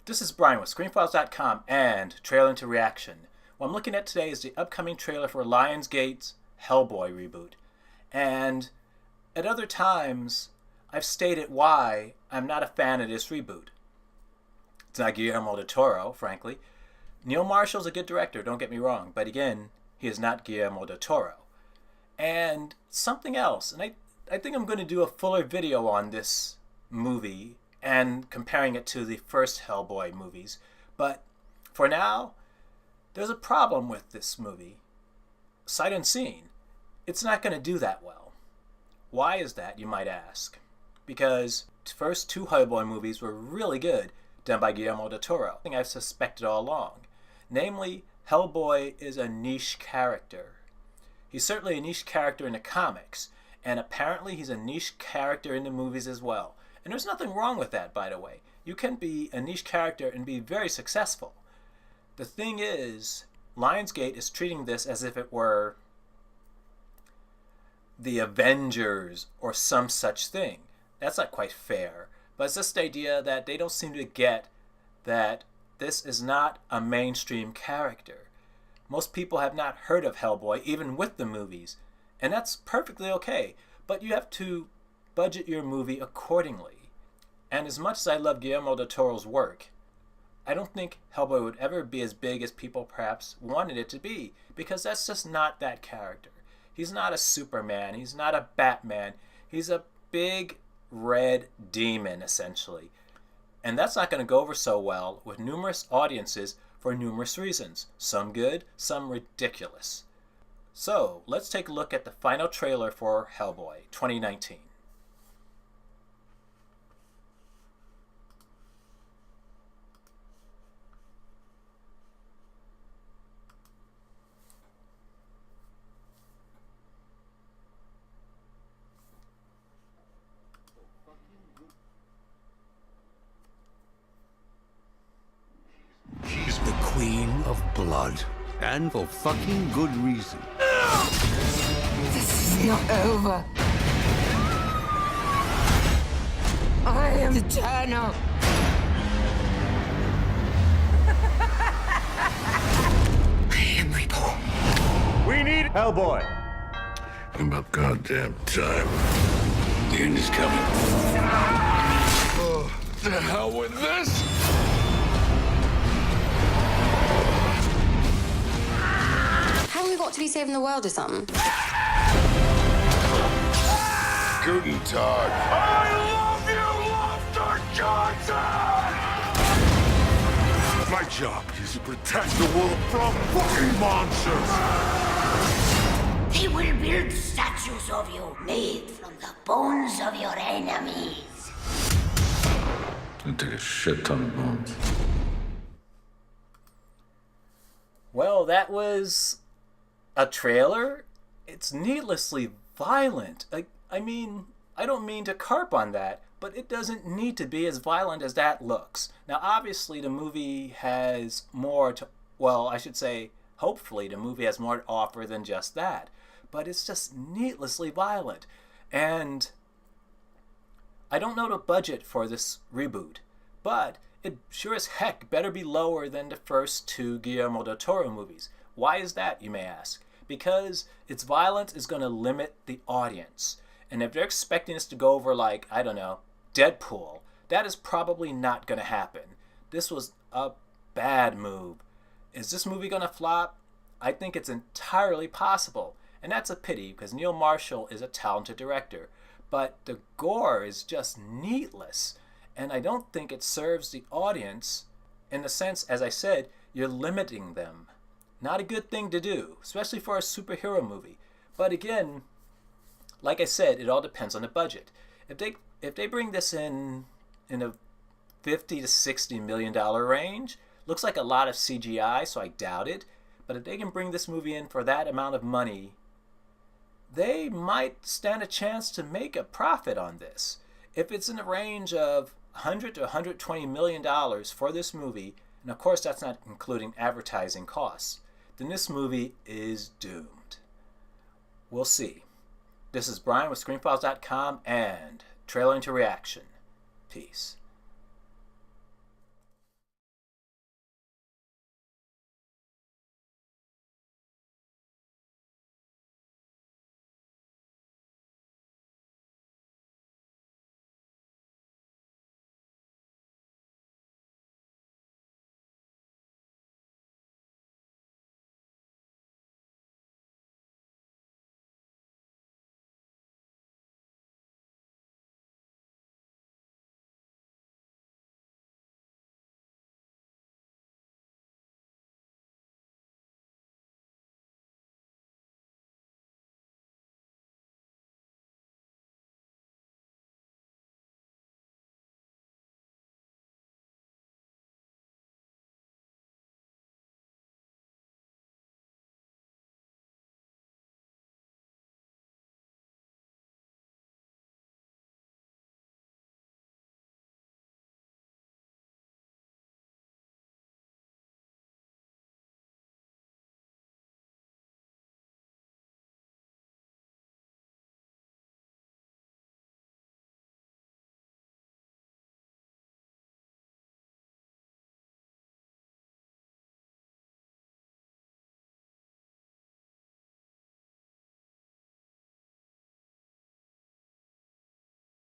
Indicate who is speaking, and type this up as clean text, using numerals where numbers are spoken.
Speaker 1: This is Brian with ScreenFiles.com and Trailer into Reaction. What I'm looking at today is the upcoming trailer for Lionsgate's Hellboy reboot. And at other times, I've stated why I'm not a fan of this reboot. It's not Guillermo del Toro, frankly. Neil Marshall's a good director, don't get me wrong, but again, he is not Guillermo del Toro. And something else, and I think I'm going to do a fuller video on this movie and comparing it to the first Hellboy movies. But for now, there's a problem with this movie. Sight unseen, it's not going to do that well. Why is that, you might ask? Because the first two Hellboy movies were really good, done by Guillermo del Toro. Thing I've suspected all along. Namely, Hellboy is a niche character. He's certainly a niche character in the comics, and apparently he's a niche character in the movies as well. And there's nothing wrong with that, by the way. You can be a niche character and be very successful. The thing is, Lionsgate is treating this as if it were the Avengers or some such thing. That's not quite fair. But it's just the idea that they don't seem to get that this is not a mainstream character. Most people have not heard of Hellboy, even with the movies. And that's perfectly okay. But you have to budget your movie accordingly. And as much as I love Guillermo del Toro's work, I don't think Hellboy would ever be as big as people perhaps wanted it to be, because that's just not that character. He's not a Superman, he's not a Batman, he's a big red demon, essentially. And that's not going to go over so well with numerous audiences for numerous reasons. Some good, some ridiculous. So, let's take a look at the final trailer for Hellboy 2019.
Speaker 2: She's the queen of blood, and for fucking good reason.
Speaker 3: This is not over. I am eternal. I am reborn.
Speaker 4: We need Hellboy.
Speaker 2: About goddamn time. The end is coming. Oh, the hell with this?
Speaker 5: Haven't we got to be saving the world or something?
Speaker 2: Guten Tag.
Speaker 4: I love you, Lofter Johnson!
Speaker 2: My job is to protect the world from fucking monsters.
Speaker 6: They will build statues of you made from the bones of your enemies.
Speaker 2: I take a shit ton of bones.
Speaker 1: Well, that was a trailer. It's needlessly violent. I mean, I don't mean to carp on that, but it doesn't need to be as violent as that looks. Now, obviously, the movie has more to, well, I should say, hopefully, the movie has more to offer than just that. But it's just needlessly violent. And I don't know the budget for this reboot, but it sure as heck better be lower than the first two Guillermo del Toro movies. Why is that, you may ask? Because its violence is going to limit the audience. And if they're expecting us to go over like, I don't know, Deadpool, that is probably not going to happen. This was a bad move. Is this movie going to flop? I think it's entirely possible. And that's a pity, because Neil Marshall is a talented director. But the gore is just needless. And I don't think it serves the audience in the sense, as I said, you're limiting them. Not a good thing to do, especially for a superhero movie. But again, like I said, it all depends on the budget. If they bring this in a $50 to $60 million range, looks like a lot of CGI, so I doubt it. But if they can bring this movie in for that amount of money, they might stand a chance to make a profit on this. If it's in the range of $100 to $120 million for this movie, and of course that's not including advertising costs, then this movie is doomed. We'll see. This is Brian with ScreenFiles.com and Trailer into Reaction. Peace.